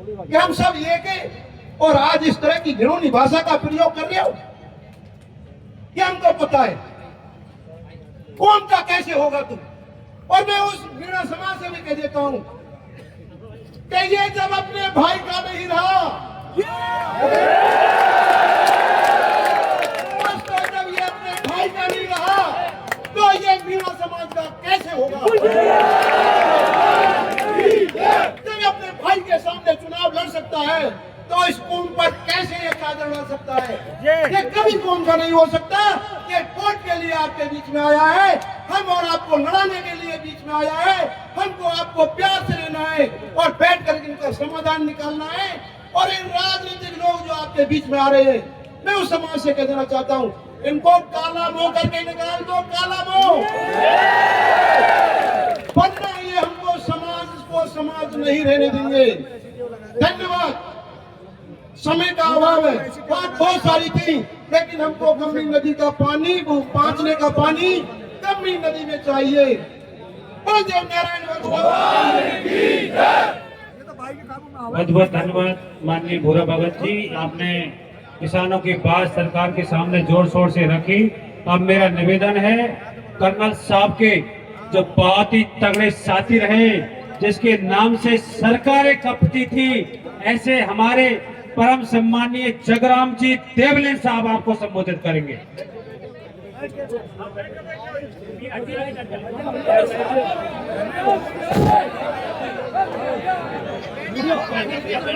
कि हम सब एक हैं और आज इस तरह की घिनौनी भाषा का प्रयोग कर रहे हो? ये हमको पता है कौन का कैसे होगा तुम। और मैं उस मीणा समाज से भी कह देता हूं कि ये जब अपने भाई का नहीं रहा, तो जब ये अपने भाई का नहीं रहा तो ये मीणा समाज का कैसे होगा? जब अपने भाई के सामने चुनाव लड़ सकता है तो इस कौम पर कैसे ये चादर लड़ सकता है? ये कभी कौम का नहीं हो सकता। ये वोट के लिए आपके बीच में आया है, हम और आपको लड़ाने के लिए बीच में आया है। हमको आपको प्यार से लेना है और बैठ कर इनका समाधान निकालना है। और इन राजनीतिक लोग जो आपके बीच में आ रहे हैं, मैं उस समाज से कह देना चाहता हूँ, इनको काला मुंह करके निकाल दो, काला मुंह। वरना ये हमको समाज नहीं रहने देंगे। धन्यवाद। समय का अभाव है, बात बहुत सारी थी, लेकिन हमको गंभीर नदी का पानी, वो पांचने का पानी गंभीर नदी में चाहिए। बोल जय नारायण भगवान की जय। बहुत बहुत धन्यवाद माननीय भूरा भगत जी, आपने किसानों की बात सरकार के सामने जोर शोर से रखी। अब मेरा निवेदन है, कर्नल साहब के जो बहुत ही तगड़े साथी रहे, जिसके नाम से सरकारें कपती थी, ऐसे हमारे परम सम्मानीय जगराम जी देवलिन साहब आपको संबोधित करेंगे।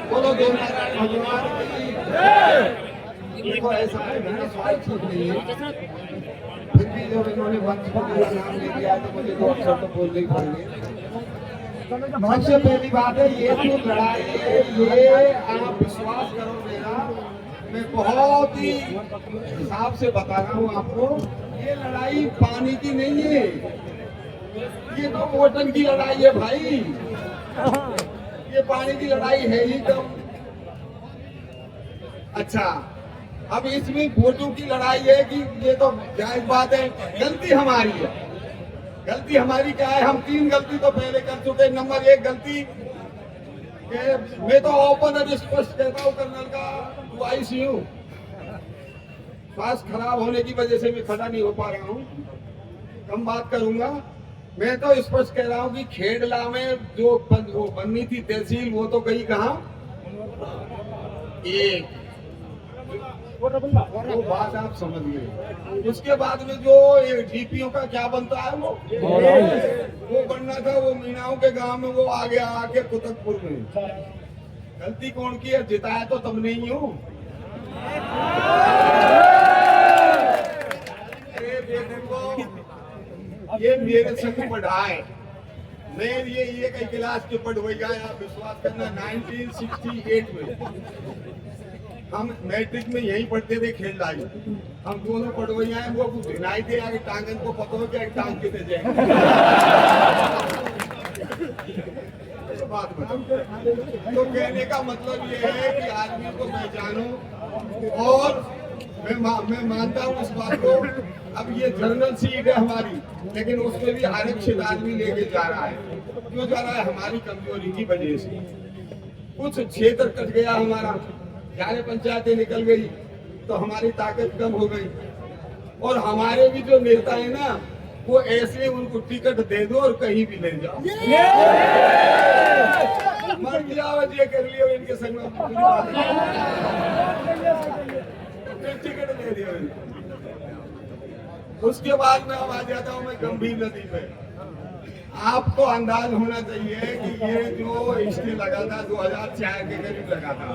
बोलो जय नारायण भगवान की जय। देखो ऐसा है, मेरा सवाल ठीक नहीं है, फिर भी जब इन्होंने वंश को मेरा नाम ले दिया तो मुझे दो अक्षर तो बोलने ही पड़ेंगे। सबसे पहली बात है, ये जो लड़ाई है, ये आप विश्वास करो मेरा, मैं बहुत ही हिसाब से बता रहा हूँ आपको, ये लड़ाई पानी की नहीं है, ये तो वोटन की लड़ाई है भाई। ये पानी की लड़ाई है ही कम। अच्छा, अब इसमें वोटों की लड़ाई है कि ये तो जायज बात है, गलती हमारी है। गलती हमारी क्या है? हम 3 गलती तो पहले कर चुके। नंबर 1 गलती, मैं तो ओपन और स्पष्ट कहता हूँ, कर्नल का टू ICU स्वास्थ्य खराब होने की वजह से मैं खड़ा नहीं हो पा रहा हूँ, कम बात करूंगा। मैं तो स्पष्ट कह रहा हूँ कि खेड़ला में जो बननी थी तहसील, वो तो गई कहाँ? एक वो बात आप समझ गए। उसके बाद में जो DPO का क्या बनता है, वो बनना था, वो मीनाओं के गांव में, वो आ गया आके कुतुबपुर में। गलती कौन की है? जिताया तो तुमने ही हो। अरे बेटे को ये मेरे संग पढ़ाए, मैं ये कई क्लास के पढ़ गया, आप विश्वास करना। 1968 में हम मैट्रिक में यही पढ़ते थे, खेल लाई। हम दोनों पढ़वैया हैं, वो भिनाई थे आगे टांगन को पता हो क्या टांग के जाए। बात तो कहने का मतलब ये है कि आदमी को मैं जानूं, और मैं मानता हूँ इस बात को। अब ये जनरल सीट है हमारी, लेकिन उसमें भी आरक्षित आदमी लेके जा रहा है। क्यों जा रहा है? हमारी कमजोरी की वजह से। कुछ क्षेत्र कट गया हमारा, सारे पंचायतें निकल गई तो हमारी ताकत कम हो गई। और हमारे भी जो नेता है ना, वो ऐसे उनको टिकट दे दो और कहीं भी ले जाओ, मर जाओ, ये कर लियो इनके संग में, टिकट दे दियो। उसके बाद में अब आ जाता हूँ मैं गंभीर नदी पे। आपको अंदाज होना चाहिए कि ये जो स्टे लगा था 2004 के करीब लगा था,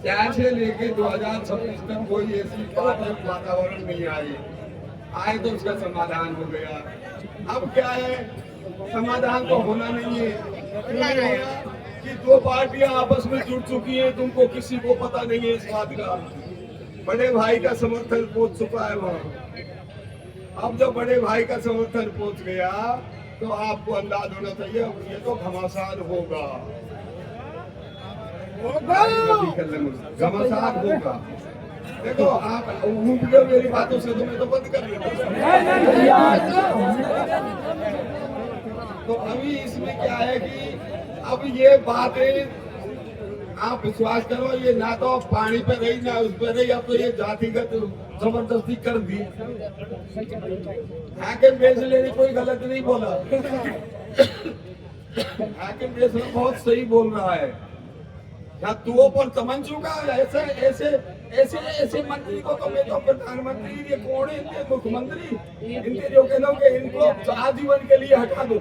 4 से लेके 2026 तक कोई ऐसी वातावरण नहीं आए तो उसका समाधान हो गया। अब क्या है? समाधान तो होना नहीं है कि 2 पार्टियां आपस में जुड़ चुकी हैं, तुमको किसी को पता नहीं है इस बात का। बड़े भाई का समर्थन पहुंच चुका है वहां। अब जब बड़े भाई का समर्थन पहुंच गया तो आपको अंदाज होना चाहिए ये तो घमासान होगा, घमासान होगा। देखो आप मेरी बातों से तुम्हें तो बंद कर लिया। तो अभी इसमें क्या है कि अब ये बातें आप विश्वास करो, ये ना तो पानी पे रही ना उस पे रही, अब तो ये जातिगत जबरदस्ती कर दी। हाकिम फैसले ने कोई गलत नहीं बोला, हाकिम फैसला बहुत सही बोल रहा है। क्या तू पर समझ चुका है? ऐसे ऐसे ऐसे ऐसे मंत्री को तो मैं तो प्रधानमंत्री, ये कौन है इनके मुख्यमंत्री, इनके जो कह लो कि इनको आजीवन के लिए हटा दो,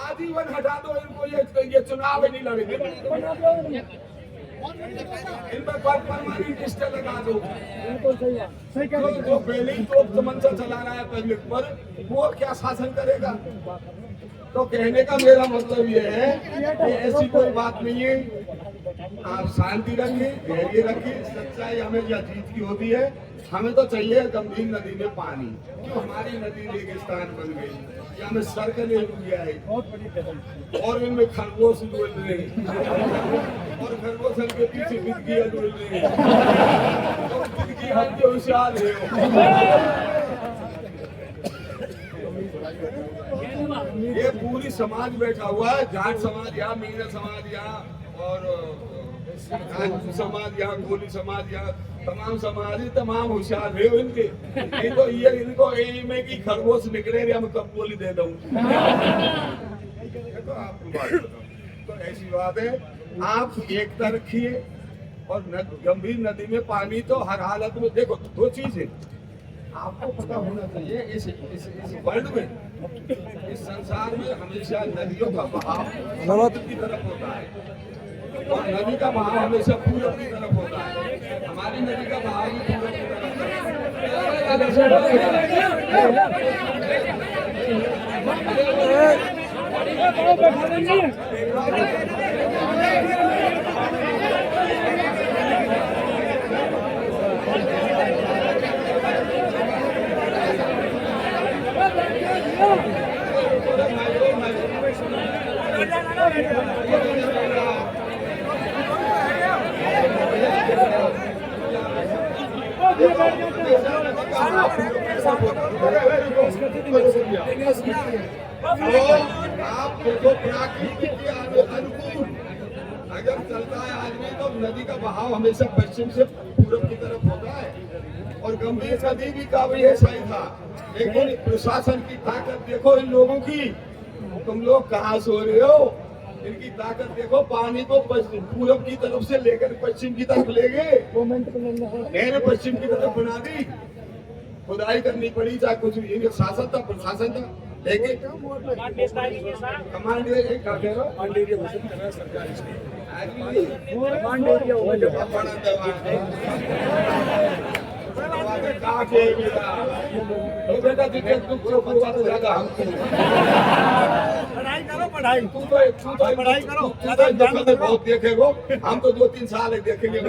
आजीवन हटा दो इनको, ये चुनाव ही नहीं लड़ेंगे, इन पर परमानेंट स्टे लगा दो। जो पहले ही तो तमंचा चला रहा है पब्लिक पर, वो क्या शासन करेगा? तो कहने का मेरा मतलब ये है कि ऐसी कोई बात नहीं है, आप शांति रखिए, धैर्य रखिए, सच्चाई हमेशा जीत की होती है। हमें तो चाहिए गंभीर नदी में पानी, क्यों हमारी नदी रेगिस्तान बन गई, या हमें सर्कल हो गया है, और इनमें खरगोश डुल रहे हैं, और खरगोश के पीछे बिजलियां डुल रही है, तो बिजली हम जो होशियार है। ये पूरी समाज बैठा हुआ है, जाट समाज यहाँ, मीना समाज यहाँ, और राजपूत समाज यहाँ, कोली समाज यहाँ, तमाम समाज ही तमाम होशियार है इनके। इनको ये इनको में की खरगोश निकले रे, हम कब गोली दे दूं। तो आपको बात बताऊं, तो ऐसी बात है, आप एकता रखिए, और गंभीर नदी में पानी तो हर हालत में, देखो दो चीज है आपको पता होना चाहिए, इस वर्ल्ड में, इस संसार में हमेशा नदियों का बहाव की तरफ होता है, और नदी का बहाव हमेशा पूरब की तरफ होता है। हमारी नदी का बहाव भी पूरब की आप देखो प्रकृति के अनुकूल अगर चलता है आदमी, तो नदी का बहाव हमेशा पश्चिम से पूरब की तरफ होता है, और गंभीर नदी भी का भी ऐसा ही था। लेकिन प्रशासन की ताकत देखो इन लोगों की, तुम लोग कहाँ सो रहे हो, इनकी ताकत देखो, पानी को पूरब की तरफ से लेकर पश्चिम की तरफ ले गए, नहर पश्चिम की तरफ बना दी, खुदाई करनी पड़ी, चाहे कुछ भी, इनका शासन था, प्रशासन था, लेकिन कमांड एरिया पढ़ाई करो, बहुत देखेगो, हम तो 2-3 साल देखेंगे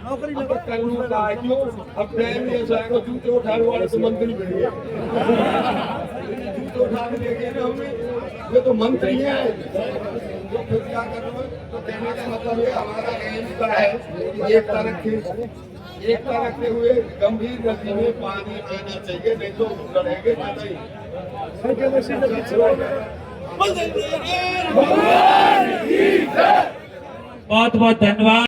नौकरी करने का है, क्यों अब टाइम नहीं जाएगा, जूते उठाने वाले तो मंत्री बन गए, जूते उठाने देखे ना हमें, ये तो मंत्री है, तो फिर क्या करोगे? तो कहने का मतलब ये हमारा एम का है, एकता रखते हुए गंभीर नदी में पानी आना चाहिए, नहीं तो लड़ेंगे नहीं। बहुत बहुत धन्यवाद।